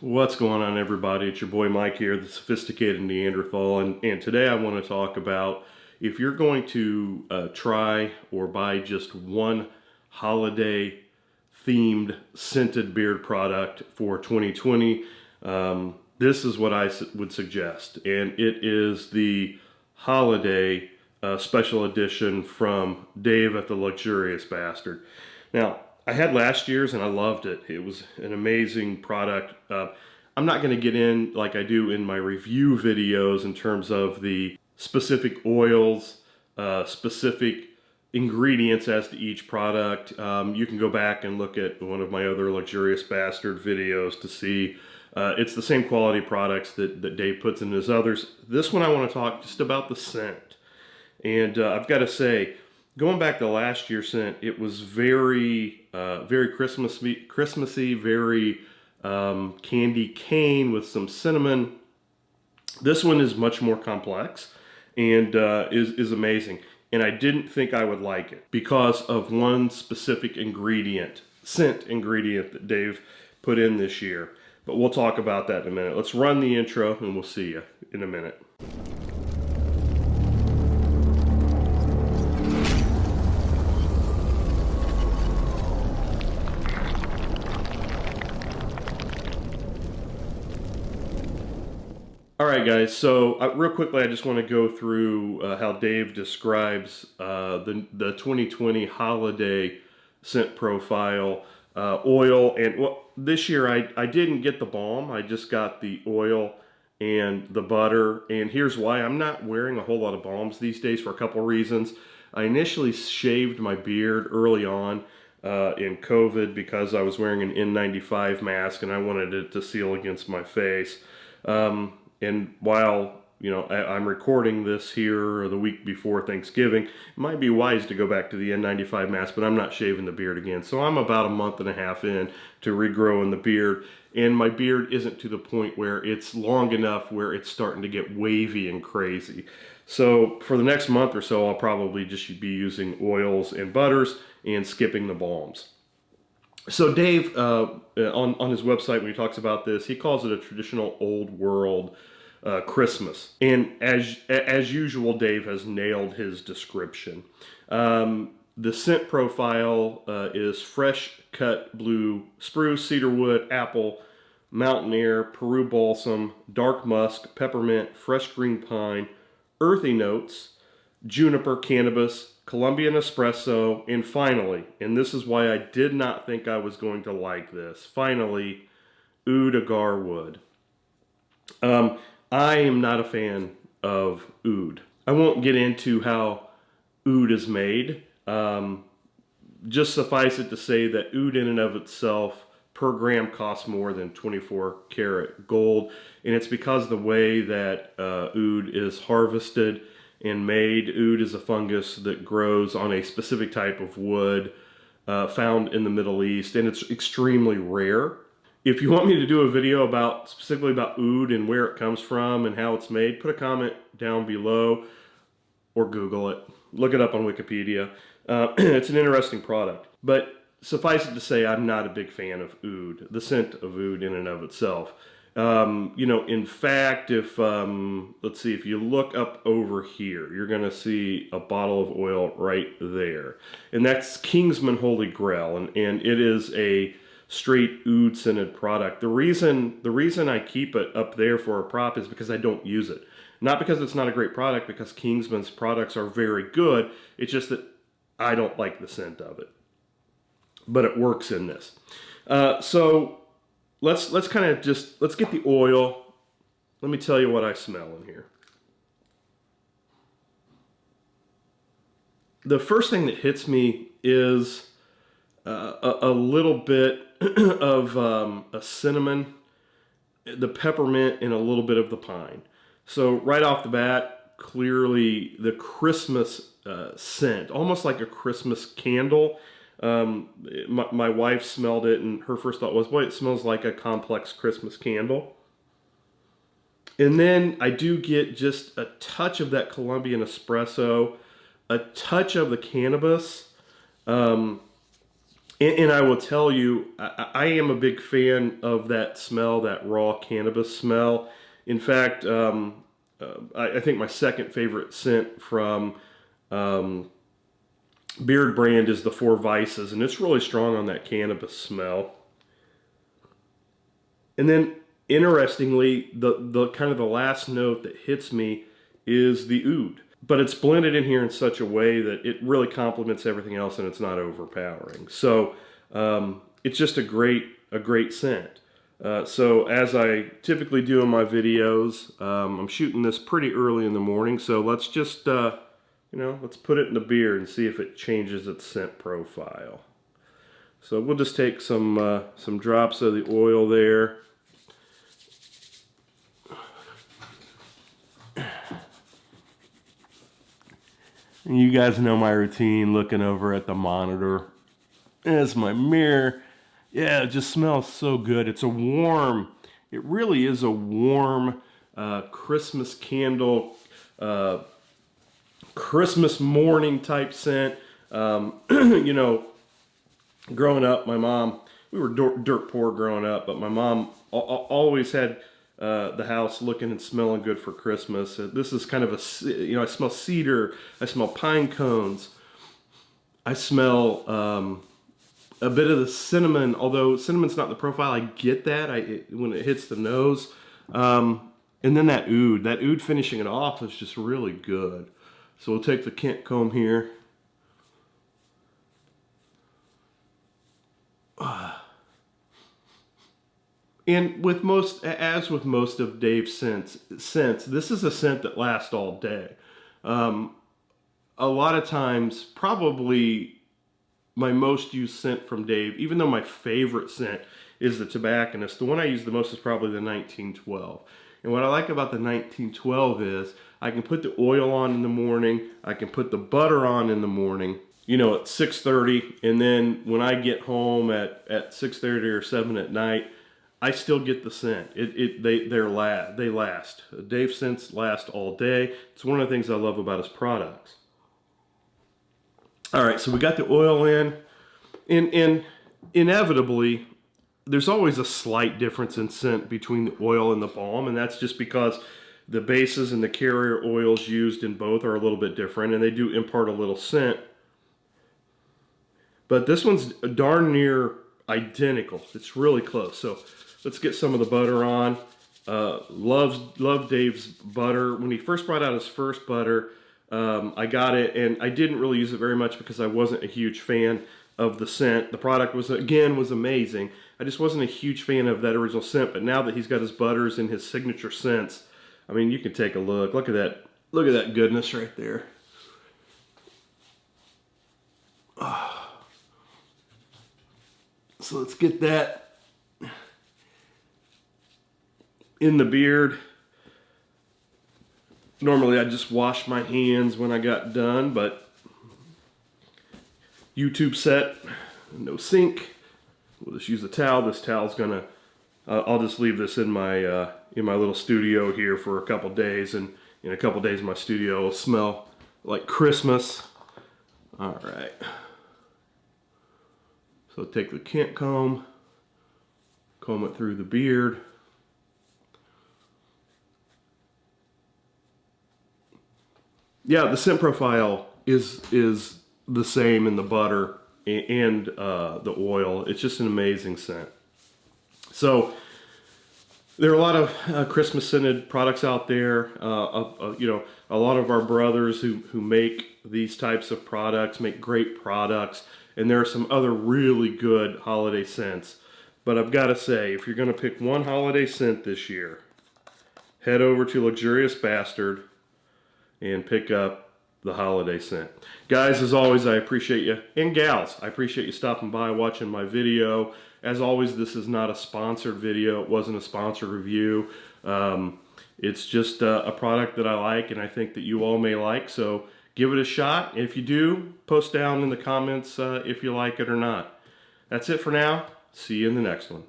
What's going on, everybody? It's your boy Mike here, the Sophisticated Neanderthal, and today I want to talk about if you're going to try or buy just one holiday themed scented beard product for 2020. This is what I would suggest, and it is the holiday special edition from Dave at the Luxurious Bastard. Now, I had last year's and I loved it. It was an amazing product. I'm not going to get in like I do in my review videos in terms of the specific oils, specific ingredients as to each product. You can go back and look at one of my other Luxurious Bastard videos to see it's the same quality products that Dave puts in his others. This one I want to talk just about the scent. And I've got to say, going back to last year's scent, it was very Christmassy, very candy cane with some cinnamon. This one is much more complex and is amazing. And I didn't think I would like it because of one specific scent ingredient that Dave put in this year. But we'll talk about that in a minute. Let's run the intro and we'll see you in a minute. All right, guys, so real quickly, I just want to go through how Dave describes the 2020 holiday scent profile, oil, and this year I didn't get the balm, I just got the oil and the butter, and here's why. I'm not wearing a whole lot of balms these days for a couple reasons. I initially shaved my beard early on in COVID because I was wearing an N95 mask and I wanted it to seal against my face. And while, I'm recording this here the week before Thanksgiving, it might be wise to go back to the N95 mask, but I'm not shaving the beard again. So I'm about a month and a half in to regrowing the beard, and my beard isn't to the point where it's long enough where it's starting to get wavy and crazy. So for the next month or so, I'll probably just be using oils and butters and skipping the balms. So Dave, on his website, when he talks about this, he calls it a traditional old world Christmas. And as usual, Dave has nailed his description. The scent profile is fresh cut blue spruce, cedarwood, apple, mountain air, Peru balsam, dark musk, peppermint, fresh green pine, earthy notes, juniper, cannabis, Colombian espresso, and finally, and this is why I did not think I was going to like this, finally, oud agar wood. I am not a fan of oud. I won't get into how oud is made. Just suffice it to say that oud in and of itself per gram costs more than 24 karat gold, and it's because the way that oud is harvested and made. Oud is a fungus that grows on a specific type of wood found in the Middle East, and it's extremely rare. If you want me to do a video specifically about oud and where it comes from and how it's made, put a comment down below or Google it. Look it up on Wikipedia. It's an interesting product. But suffice it to say, I'm not a big fan of oud, the scent of oud in and of itself. In fact, if you look up over here, you're going to see a bottle of oil right there. And that's Kingsman Holy Grail, and it is a straight oud scented product. The reason I keep it up there for a prop is because I don't use it. Not because it's not a great product, because Kingsman's products are very good. It's just that I don't like the scent of it. But it works in this. Let's get the oil. Let me tell you what I smell in here. The first thing that hits me is a little bit of a cinnamon, the peppermint, and a little bit of the pine. So right off the bat, clearly the Christmas scent, almost like a Christmas candle. My wife smelled it and her first thought was, boy, it smells like a complex Christmas candle. And then I do get just a touch of that Colombian espresso, a touch of the cannabis, And I will tell you, I am a big fan of that smell, that raw cannabis smell. In fact, I think my second favorite scent from Beard brand is the Four Vices, and it's really strong on that cannabis smell. And then, interestingly, the kind of the last note that hits me is the oud. But it's blended in here in such a way that it really complements everything else, and it's not overpowering. So it's just a great scent. So as I typically do in my videos, I'm shooting this pretty early in the morning. So let's just let's put it in the beer and see if it changes its scent profile. So we'll just take some drops of the oil there. And you guys know my routine, looking over at the monitor. There's my mirror. Yeah, it just smells so good. It's a warm, it really is a warm Christmas candle, Christmas morning type scent. You know, growing up, my mom, we were dirt poor growing up, but my mom always had the house looking and smelling good for Christmas. This is kind of I smell cedar, I smell pine cones, I smell a bit of the cinnamon, although cinnamon's not in the profile. I get that when it hits the nose. And then that oud finishing it off is just really good. So we'll take the Kent comb here. And with most of Dave's scents, this is a scent that lasts all day. A lot of times, probably my most used scent from Dave, even though my favorite scent is the Tobacconist, the one I use the most is probably the 1912. And what I like about the 1912 is I can put the oil on in the morning, I can put the butter on in the morning, you know, at 6:30, and then when I get home at 6:30 or 7 at night, I still get the scent. They last. Dave scents last all day. It's one of the things I love about his products. All right, so we got the oil in, and inevitably, there's always a slight difference in scent between the oil and the balm, and that's just because the bases and the carrier oils used in both are a little bit different, and they do impart a little scent. But this one's darn near identical. It's really close. So let's get some of the butter on. Love Dave's butter. When he first brought out his first butter, I got it, and I didn't really use it very much because I wasn't a huge fan of the scent. The product was amazing. I just wasn't a huge fan of that original scent, but now that he's got his butters and his signature scents, I mean, you can take a look. Look at that. Look at that goodness right there. So let's get that in the beard. Normally I just wash my hands when I got done, but YouTube set, no sink. We'll just use a towel. This towel's gonna, I'll just leave this in my little studio here for a couple days, and in a couple days my studio will smell like Christmas. All right. So take the Kent comb, comb it through the beard. Yeah, the scent profile is the same in the butter and the oil. It's just an amazing scent. So there are a lot of Christmas scented products out there. You know, a lot of our brothers who make these types of products make great products, and there are some other really good holiday scents. But I've got to say, if you're going to pick one holiday scent this year, head over to Luxurious Bastard and pick up the holiday scent. Guys, as always, I appreciate you, and gals, I appreciate you stopping by, watching my video. As always, this is not a sponsored video. It wasn't a sponsored review. It's just a product that I like and I think that you all may like, so give it a shot. If you do, post down in the comments if you like it or not. That's it for now. See you in the next one.